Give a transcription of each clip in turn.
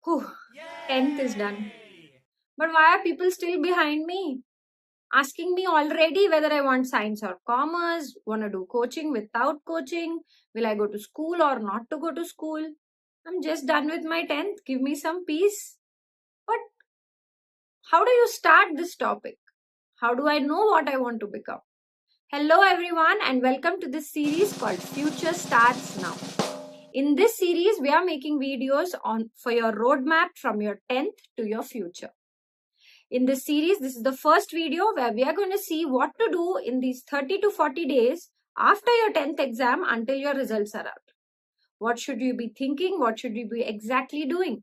Whew, 10th is done. But why are people still behind me? Asking me already whether I want science or commerce, want to do coaching without coaching, will I go to school or not to go to school? I'm just done with my 10th. Give me some peace. But how do you start this topic? How do I know what I want to become? Hello, everyone, and welcome to this series called Future Starts Now. In this series, we are making videos on for your roadmap from your 10th to your future. In this series, this is the first video where we are going to see what to do in these 30 to 40 days after your 10th exam until your results are out. What should you be thinking? What should you be exactly doing?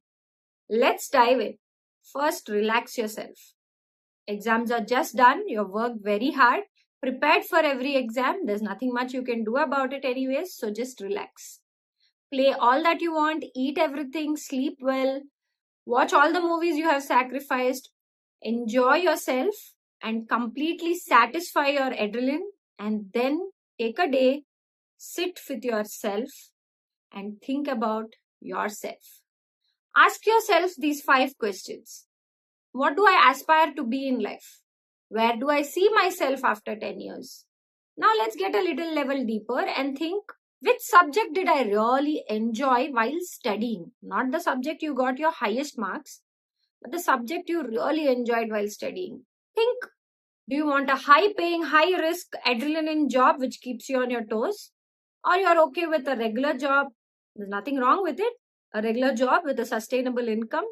Let's dive in. First, relax yourself. Exams are just done. You've worked very hard, prepared for every exam. There's nothing much you can do about it anyways, so just relax. Play all that you want, eat everything, sleep well, watch all the movies you have sacrificed, enjoy yourself, and completely satisfy your adrenaline. And then take a day, sit with yourself, and think about yourself. Ask yourself these 5 questions. What do I aspire to be in life? Where do I see myself after 10 years? Now let's get a little level deeper and think, which subject did I really enjoy while studying? Not the subject you got your highest marks, but the subject you really enjoyed while studying. Think, do you want a high paying, high risk adrenaline job which keeps you on your toes? Or you're okay with a regular job? There's nothing wrong with it. A regular job with a sustainable income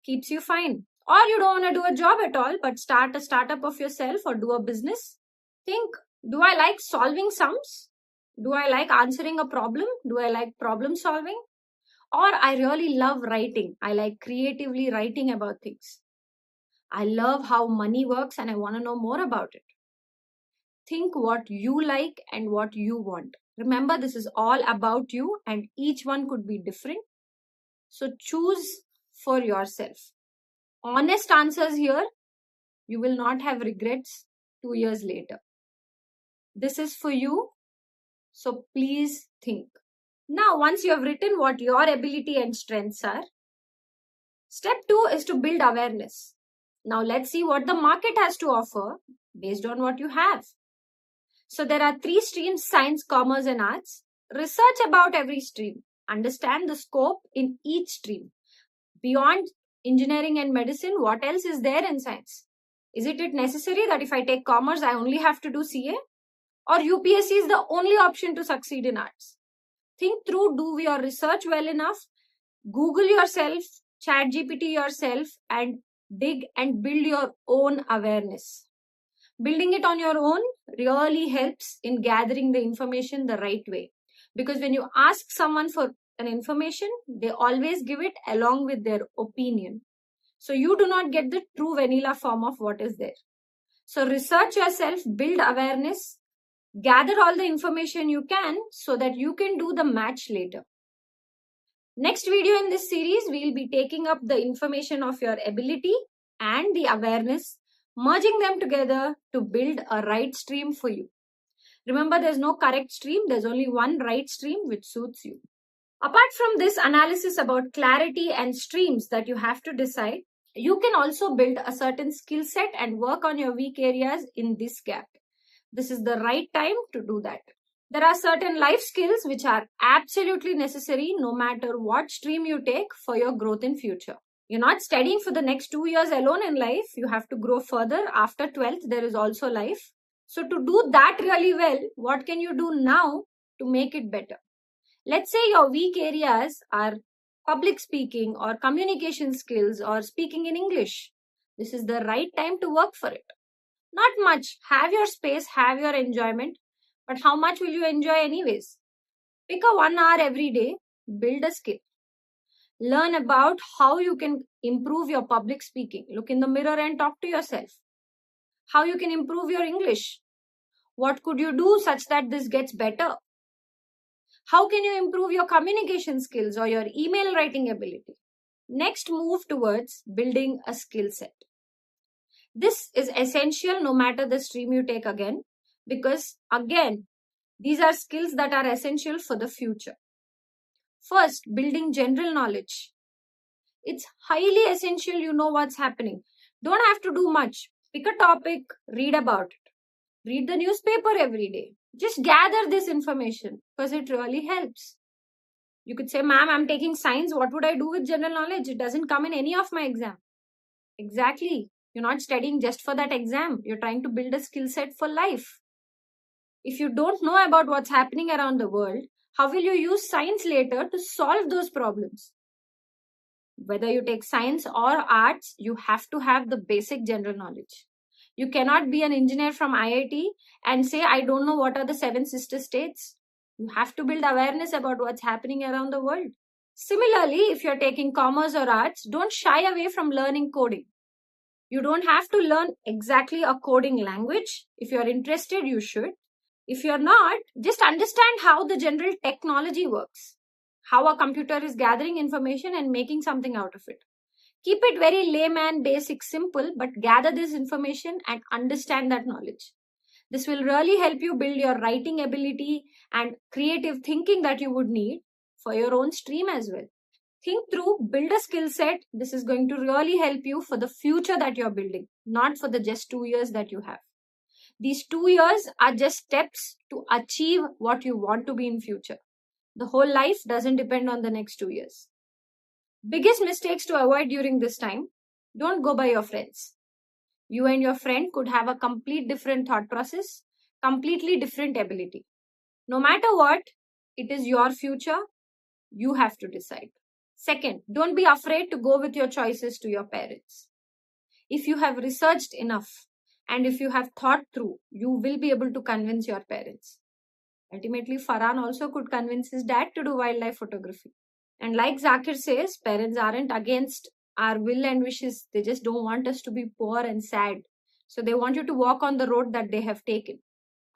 keeps you fine. Or you don't want to do a job at all, but start a startup of yourself or do a business. Think, do I like solving sums? Do I like answering a problem? Do I like problem solving? Or I really love writing. I like creatively writing about things. I love how money works and I want to know more about it. Think what you like and what you want. Remember, this is all about you and each one could be different. So choose for yourself. Honest answers here. You will not have regrets 2 years later. This is for you. So please think. Now, once you have written what your ability and strengths are, step 2 is to build awareness. Now, let's see what the market has to offer based on what you have. So, there are 3 streams: science, commerce, and arts. Research about every stream. Understand the scope in each stream. Beyond engineering and medicine, what else is there in science? Is it necessary that if I take commerce, I only have to do CA? Or UPSC is the only option to succeed in arts? Think through, do your research well enough, Google yourself, chat GPT yourself, and dig and build your own awareness. Building it on your own really helps in gathering the information the right way. Because when you ask someone for an information, they always give it along with their opinion. So you do not get the true vanilla form of what is there. So research yourself, build awareness, gather all the information you can so that you can do the match later. Next video in this series, we will be taking up the information of your ability and the awareness, merging them together to build a right stream for you. Remember, there's no correct stream. There's only one right stream which suits you. Apart from this analysis about clarity and streams that you have to decide, you can also build a certain skill set and work on your weak areas in this gap. This is the right time to do that. There are certain life skills which are absolutely necessary no matter what stream you take for your growth in future. You're not studying for the next 2 years alone in life. You have to grow further. After 12th, there is also life. So to do that really well, what can you do now to make it better? Let's say your weak areas are public speaking or communication skills or speaking in English. This is the right time to work for it. Not much. Have your space, have your enjoyment. But how much will you enjoy anyways? Pick a 1 hour every day, build a skill. Learn about how you can improve your public speaking. Look in the mirror and talk to yourself. How you can improve your English. What could you do such that this gets better? How can you improve your communication skills or your email writing ability? Next, move towards building a skill set. This is essential no matter the stream you take again, because again, these are skills that are essential for the future. First, building general knowledge. It's highly essential you know what's happening. Don't have to do much. Pick a topic, read about it. Read the newspaper every day. Just gather this information because it really helps. You could say, ma'am, I'm taking science. What would I do with general knowledge? It doesn't come in any of my exam. Exactly. You're not studying just for that exam. You're trying to build a skill set for life. If you don't know about what's happening around the world, how will you use science later to solve those problems? Whether you take science or arts, you have to have the basic general knowledge. You cannot be an engineer from IIT and say, I don't know what are the seven sister states. You have to build awareness about what's happening around the world. Similarly, if you're taking commerce or arts, don't shy away from learning coding. You don't have to learn exactly a coding language. If you're interested, you should. If you're not, just understand how the general technology works, how a computer is gathering information and making something out of it. Keep it very layman, basic, simple, but gather this information and understand that knowledge. This will really help you build your writing ability and creative thinking that you would need for your own stream as well. Think through, build a skill set. This is going to really help you for the future that you're building, not for the just 2 years that you have. These 2 years are just steps to achieve what you want to be in future. The whole life doesn't depend on the next 2 years. Biggest mistakes to avoid during this time: don't go by your friends. You and your friend could have a complete different thought process, completely different ability. No matter what, it is your future. You have to decide. Second, don't be afraid to go with your choices to your parents. If you have researched enough and if you have thought through, you will be able to convince your parents. Ultimately, Farhan also could convince his dad to do wildlife photography. And like Zakir says, parents aren't against our will and wishes. They just don't want us to be poor and sad. So they want you to walk on the road that they have taken.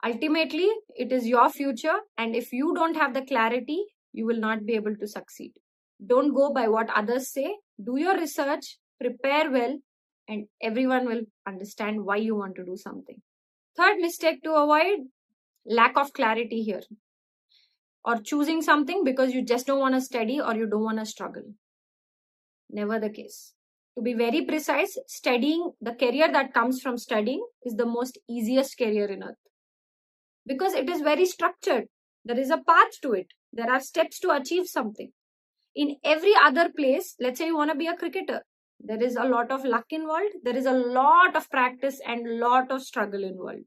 Ultimately, it is your future. And if you don't have the clarity, you will not be able to succeed. Don't go by what others say. Do your research, prepare well, and everyone will understand why you want to do something. Third mistake to avoid: lack of clarity here, or choosing something because you just don't want to study or you don't want to struggle. Never the case. To be very precise, studying, the career that comes from studying, is the most easiest career in earth because it is very structured. There is a path to it. There are steps to achieve something. In every other place, let's say you want to be a cricketer, there is a lot of luck involved. There is a lot of practice and a lot of struggle involved.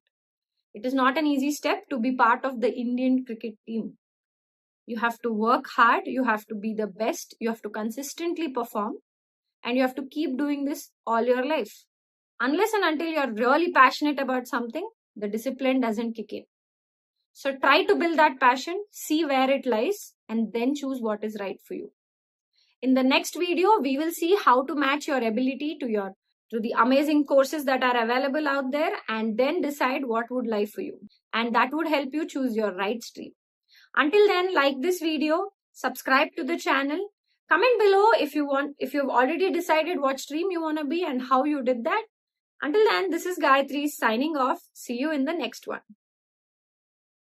It is not an easy step to be part of the Indian cricket team. You have to work hard. You have to be the best. You have to consistently perform. And you have to keep doing this all your life. Unless and until you're really passionate about something, the discipline doesn't kick in. So try to build that passion, see where it lies, and then choose what is right for you. In the next video, we will see how to match your ability to the amazing courses that are available out there, and then decide what would lie for you. And that would help you choose your right stream. Until then, like this video, subscribe to the channel, comment below if you've already decided what stream you want to be and how you did that. Until then, this is Gayatri signing off. See you in the next one.